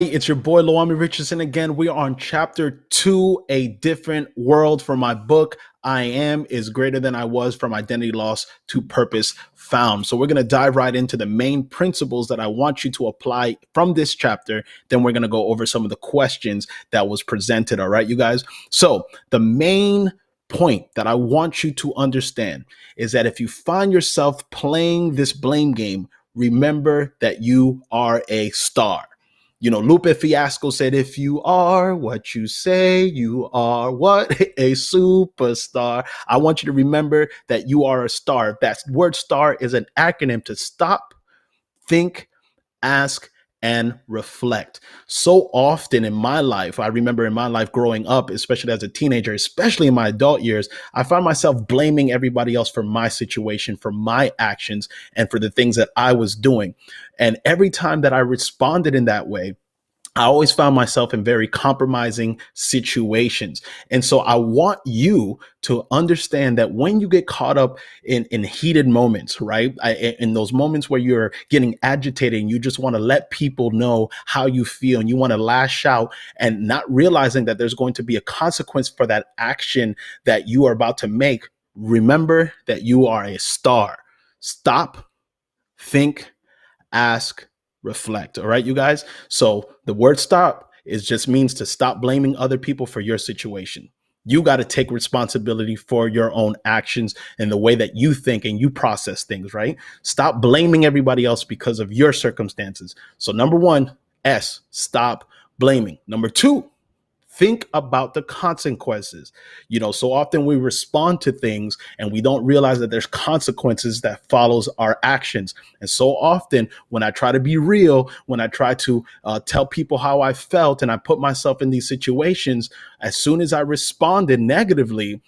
It's your boy Loami Richardson again. We are on chapter 2, A Different World, from my book, I Am is Greater Than I Was, from Identity Loss to Purpose Found. So we're going to dive right into the main principles that I want you to apply from this chapter. Then we're going to go over some of the questions that was presented. All right, you guys. So the main point that I want you to understand is that if you find yourself playing this blame game, remember that you are a star. You know, Lupe Fiasco said, if you are what you say, you are what? A superstar. I want you to remember that you are a star. That word star is an acronym to stop, think, ask, and reflect. So often in my life, I remember in my life growing up, especially as a teenager, especially in my adult years, I found myself blaming everybody else for my situation, for my actions, and for the things that I was doing. And every time that I responded in that way, I always found myself in very compromising situations. And so I want you to understand that when you get caught up in heated moments, right? In those moments where you're getting agitated and you just want to let people know how you feel and you want to lash out and not realizing that there's going to be a consequence for that action that you are about to make, remember that you are a star. Stop, think, ask, reflect. All right, you guys. So the word stop is just means to stop blaming other people for your situation. You got to take responsibility for your own actions and the way that you think and you process things, right? Stop blaming everybody else because of your circumstances. So number one, S, stop blaming. Number two, think about the consequences. You know, so often we respond to things and we don't realize that there's consequences that follows our actions. And so often when I try to be real, when I try to tell people how I felt and I put myself in these situations, as soon as I responded negatively,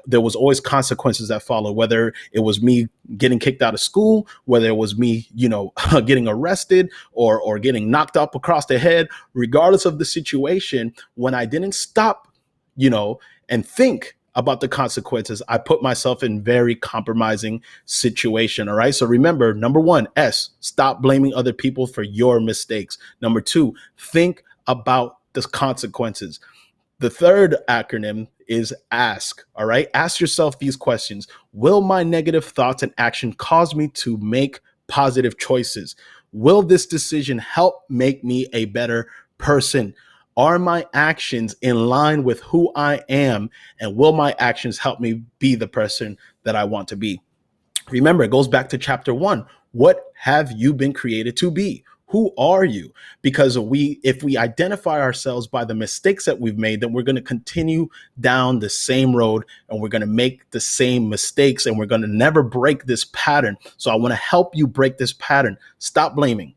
there was always consequences that followed, whether it was me getting kicked out of school, whether it was me, getting arrested or getting knocked up across the head. Regardless of the situation, when I didn't stop, and think about the consequences, I put myself in very compromising situation. All right. So remember, number one, S, stop blaming other people for your mistakes. Number two, think about the consequences. The third acronym is ask. All right. Ask yourself these questions. Will my negative thoughts and action cause me to make positive choices? Will this decision help make me a better person? Are my actions in line with who I am? And will my actions help me be the person that I want to be? Remember, it goes back to chapter 1. What have you been created to be? Who are you? Because if we identify ourselves by the mistakes that we've made, then we're going to continue down the same road and we're going to make the same mistakes and we're going to never break this pattern. So I want to help you break this pattern. Stop blaming.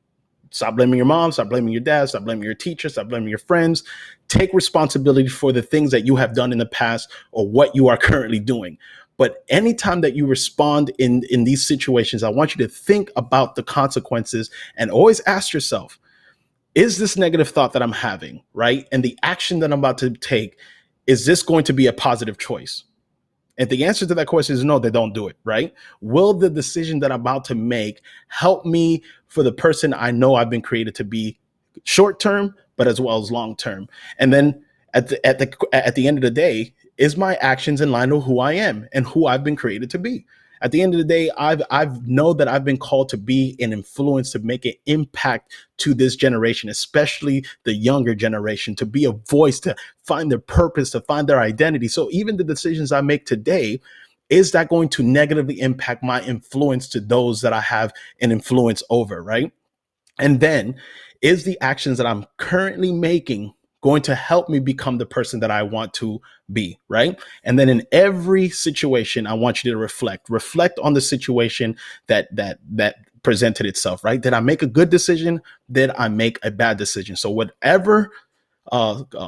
Stop blaming your mom, stop blaming your dad, stop blaming your teacher, stop blaming your friends. Take responsibility for the things that you have done in the past or what you are currently doing. But anytime that you respond in these situations, I want you to think about the consequences and always ask yourself, is this negative thought that I'm having, right? And the action that I'm about to take, is this going to be a positive choice? If the answer to that question is no, they don't do it, right? Will the decision that I'm about to make help me for the person I know I've been created to be, short term, but as well as long term? And then at the end of the day, is my actions in line with who I am and who I've been created to be? At the end of the day, I've know that I've been called to be an influence, to make an impact to this generation, especially the younger generation, to be a voice, to find their purpose, to find their identity. So even the decisions I make today, is that going to negatively impact my influence to those that I have an influence over, right? And then, is the actions that I'm currently making going to help me become the person that I want to be, right? And then in every situation, I want you to reflect on the situation that presented itself, right? Did I make a good decision? Did I make a bad decision? So whatever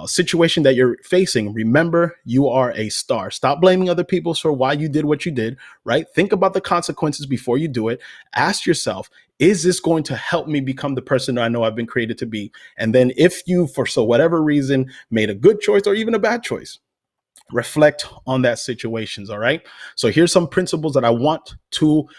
situation that you're facing, remember you are a star. Stop blaming other people for why you did what you did, right? Think about the consequences before you do it. Ask yourself, is this going to help me become the person that I know I've been created to be? And then if you, for so whatever reason, made a good choice or even a bad choice, reflect on that situations. All right. So here's some principles that I want you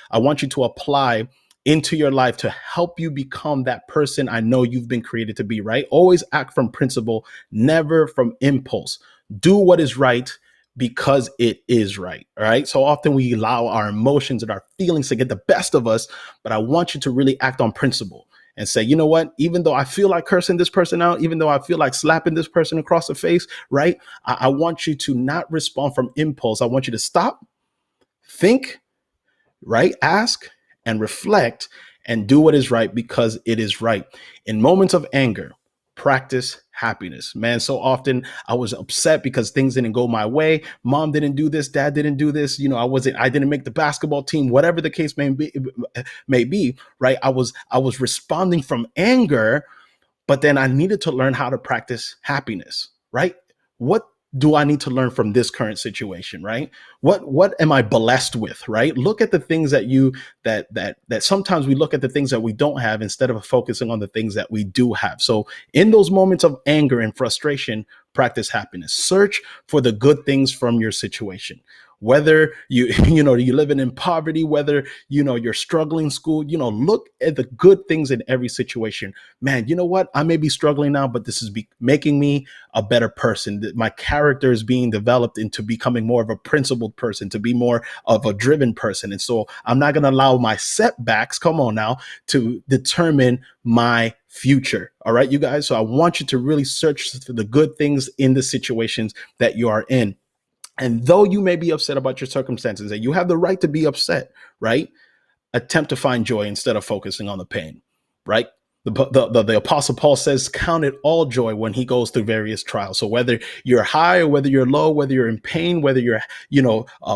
to apply into your life to help you become that person I know you've been created to be, right? Always act from principle, never from impulse. Do what is right because it is right. All right. So often we allow our emotions and our feelings to get the best of us, but I want you to really act on principle and say, you know what, even though I feel like cursing this person out, even though I feel like slapping this person across the face, right? I want you to not respond from impulse. I want you to stop, think, right? Ask and reflect and do what is right because it is right. In moments of anger, practice happiness. Man, so often I was upset because things didn't go my way. Mom didn't do this, dad didn't do this. I didn't make the basketball team, whatever the case may be, right? I was responding from anger, but then I needed to learn how to practice happiness, right? What do I need to learn from this current situation, right? What am I blessed with, right? Look at the things that sometimes we look at the things that we don't have instead of focusing on the things that we do have. So in those moments of anger and frustration, practice happiness. Search for the good things from your situation. Whether you living in poverty, whether you're struggling in school, look at the good things in every situation. Man, you know what? I may be struggling now, but this is making me a better person. My character is being developed into becoming more of a principled person, to be more of a driven person. And so I'm not going to allow my setbacks, come on now, to determine my future. All right, you guys. So I want you to really search for the good things in the situations that you are in. And though you may be upset about your circumstances, and you have the right to be upset, right? Attempt to find joy instead of focusing on the pain, right? The Apostle Paul says, count it all joy when he goes through various trials. So whether you're high or whether you're low, whether you're in pain, whether you're,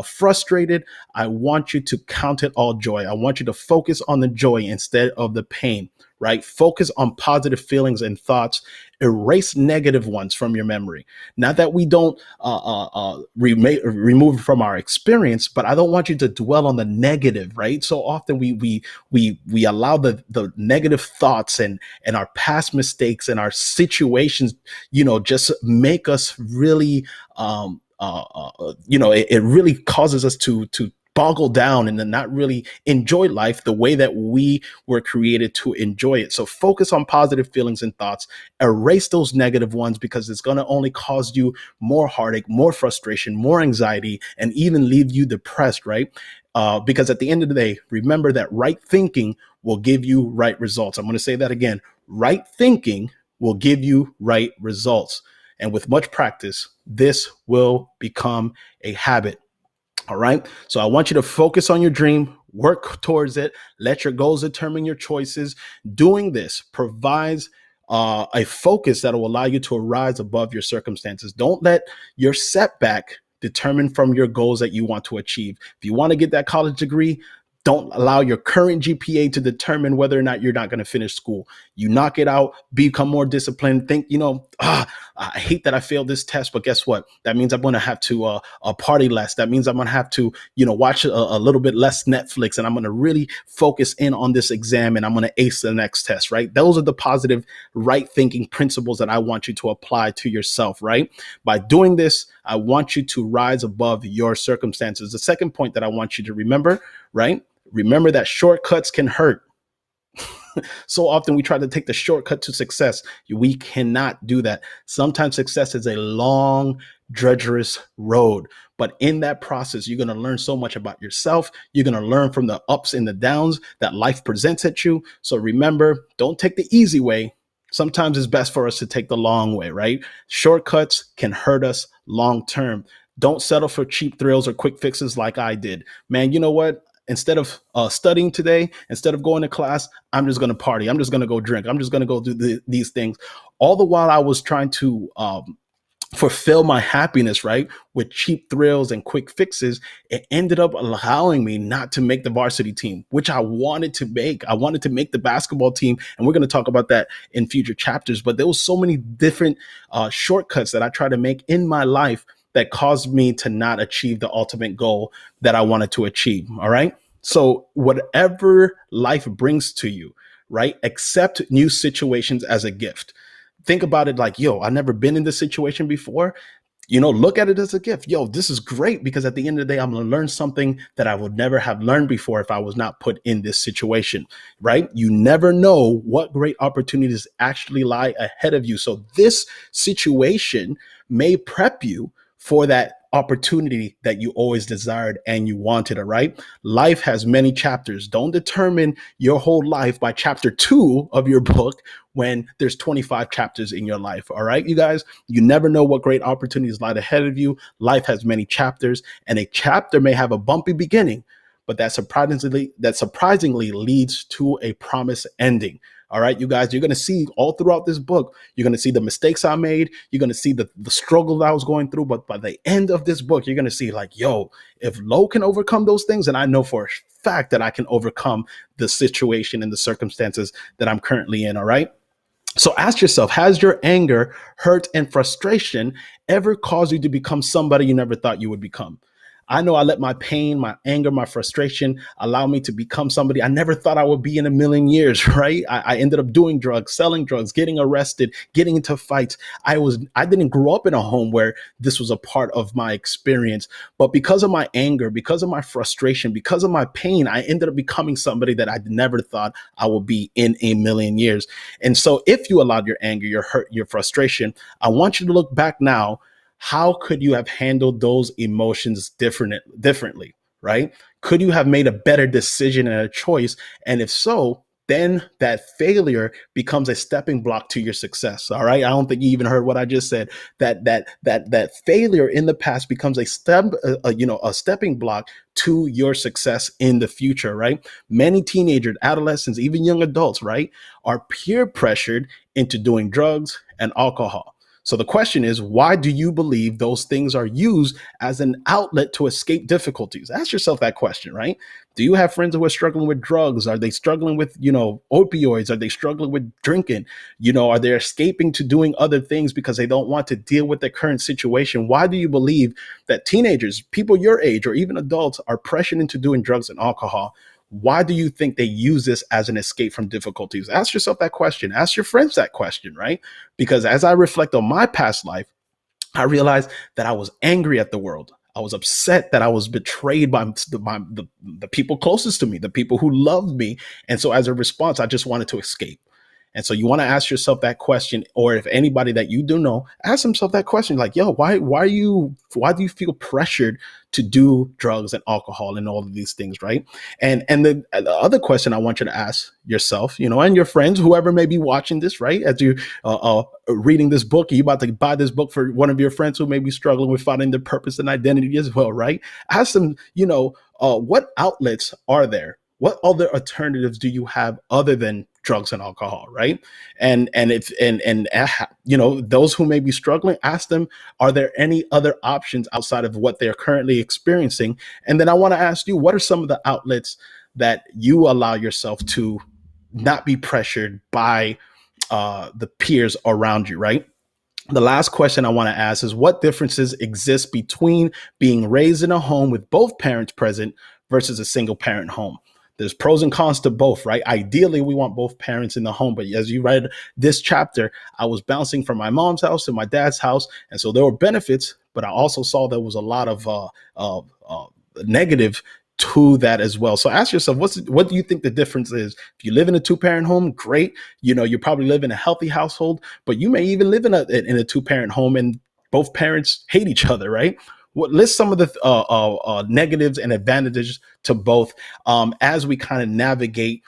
frustrated, I want you to count it all joy. I want you to focus on the joy instead of the pain, right? Focus on positive feelings and thoughts. Erase negative ones from your memory. Not that we don't remove from our experience, but I don't want you to dwell on the negative, right? So often we allow the negative thoughts and our past mistakes and our situations, just make us really, it really causes us to boggle down and then not really enjoy life the way that we were created to enjoy it. So focus on positive feelings and thoughts, erase those negative ones, because it's going to only cause you more heartache, more frustration, more anxiety, and even leave you depressed, right? Because at the end of the day, remember that right thinking will give you right results. I'm going to say that again. Right thinking will give you right results. And with much practice, this will become a habit. All right. So I want you to focus on your dream, work towards it, let your goals determine your choices. Doing this provides a focus that will allow you to rise above your circumstances. Don't let your setback determine from your goals that you want to achieve. If you want to get that college degree, don't allow your current GPA to determine whether or not you're not going to finish school. You knock it out, become more disciplined, think, I hate that I failed this test, but guess what? That means I'm going to have to party less. That means I'm going to have to, watch a little bit less Netflix, and I'm going to really focus in on this exam, and I'm going to ace the next test, right? Those are the positive, right thinking principles that I want you to apply to yourself, right? By doing this, I want you to rise above your circumstances. The second point that I want you to remember, right? Remember that shortcuts can hurt. So often we try to take the shortcut to success. We cannot do that. Sometimes success is a long, drudgerous road. But in that process, you're going to learn so much about yourself. You're going to learn from the ups and the downs that life presents at you. So remember, don't take the easy way. Sometimes it's best for us to take the long way, right? Shortcuts can hurt us long term. Don't settle for cheap thrills or quick fixes like I did. Man, you know what? Instead of studying today, instead of going to class, I'm just going to party. I'm just going to go drink. I'm just going to go do these things. All the while I was trying to fulfill my happiness, right? With cheap thrills and quick fixes, it ended up allowing me not to make the varsity team, which I wanted to make. I wanted to make the basketball team. And we're going to talk about that in future chapters. But there was so many different shortcuts that I tried to make in my life that caused me to not achieve the ultimate goal that I wanted to achieve. All right. So whatever life brings to you, right? Accept new situations as a gift. Think about it like, I never been in this situation before. Look at it as a gift. Yo, this is great because at the end of the day, I'm going to learn something that I would never have learned before if I was not put in this situation, right? You never know what great opportunities actually lie ahead of you. So this situation may prep you for that opportunity that you always desired and you wanted, all right? Life has many chapters. Don't determine your whole life by chapter 2 of your book when there's 25 chapters in your life, all right, you guys? You never know what great opportunities lie ahead of you. Life has many chapters, and a chapter may have a bumpy beginning, but that surprisingly leads to a promised ending. All right, you guys, you're going to see all throughout this book, you're going to see the mistakes I made. You're going to see the struggle that I was going through. But by the end of this book, you're going to see like, yo, if Lo can overcome those things, and I know for a fact that I can overcome the situation and the circumstances that I'm currently in. All right. So ask yourself, has your anger, hurt, and frustration ever caused you to become somebody you never thought you would become? I know I let my pain, my anger, my frustration allow me to become somebody I never thought I would be in a million years, right? I ended up doing drugs, selling drugs, getting arrested, getting into fights. I didn't grow up in a home where this was a part of my experience, but because of my anger, because of my frustration, because of my pain, I ended up becoming somebody that I never thought I would be in a million years. And so if you allowed your anger, your hurt, your frustration, I want you to look back now. How could you have handled those emotions differently, right? Could you have made a better decision and a choice? And if so, then that failure becomes a stepping block to your success. All right. I don't think you even heard what I just said. That failure in the past becomes a stepping block to your success in the future. Right. Many teenagers, adolescents, even young adults, right, are peer pressured into doing drugs and alcohol. So the question is, why do you believe those things are used as an outlet to escape difficulties? Ask yourself that question, right? Do you have friends who are struggling with drugs? Are they struggling with, opioids? Are they struggling with drinking? Are they escaping to doing other things because they don't want to deal with their current situation? Why do you believe that teenagers, people your age, or even adults are pressured into doing drugs and alcohol? Why do you think they use this as an escape from difficulties? Ask yourself that question. Ask your friends that question, right? Because as I reflect on my past life, I realized that I was angry at the world. I was upset that I was betrayed by the people closest to me, the people who loved me. And so as a response, I just wanted to escape. And so you want to ask yourself that question, or if anybody that you do know, ask themselves that question, like, yo, why do you feel pressured to do drugs and alcohol and all of these things, right? And the other question I want you to ask yourself, and your friends, whoever may be watching this, right, as you reading this book, are you about to buy this book for one of your friends who may be struggling with finding their purpose and identity as well, right? Ask them, what outlets are there? What other alternatives do you have other than drugs and alcohol, right? And those who may be struggling, ask them, are there any other options outside of what they're currently experiencing? And then I want to ask you, what are some of the outlets that you allow yourself to not be pressured by the peers around you, right? The last question I want to ask is, what differences exist between being raised in a home with both parents present versus a single parent home? There's pros and cons to both, right? Ideally, we want both parents in the home. But as you read this chapter, I was bouncing from my mom's house to my dad's house. And so there were benefits, but I also saw there was a lot of negative to that as well. So ask yourself, what do you think the difference is? If you live in a two-parent home, great. You probably live in a healthy household, but you may even live in a two-parent home and both parents hate each other, right? List some of the negatives and advantages to both as we kind of navigate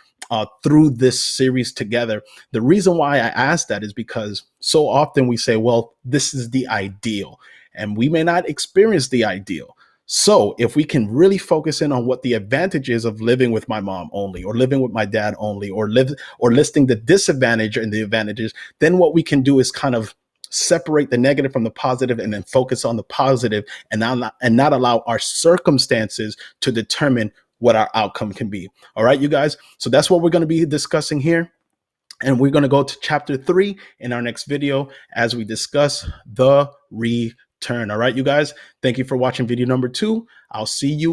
through this series together. The reason why I ask that is because so often we say, well, this is the ideal, and we may not experience the ideal. So if we can really focus in on what the advantages of living with my mom only, or living with my dad only, or listing the disadvantage and the advantages, then what we can do is kind of separate the negative from the positive and then focus on the positive, and not allow our circumstances to determine what our outcome can be. All right, you guys. So that's what we're going to be discussing here. And we're going to go to chapter 3 in our next video as we discuss the return. All right, you guys. Thank you for watching video number 2. I'll see you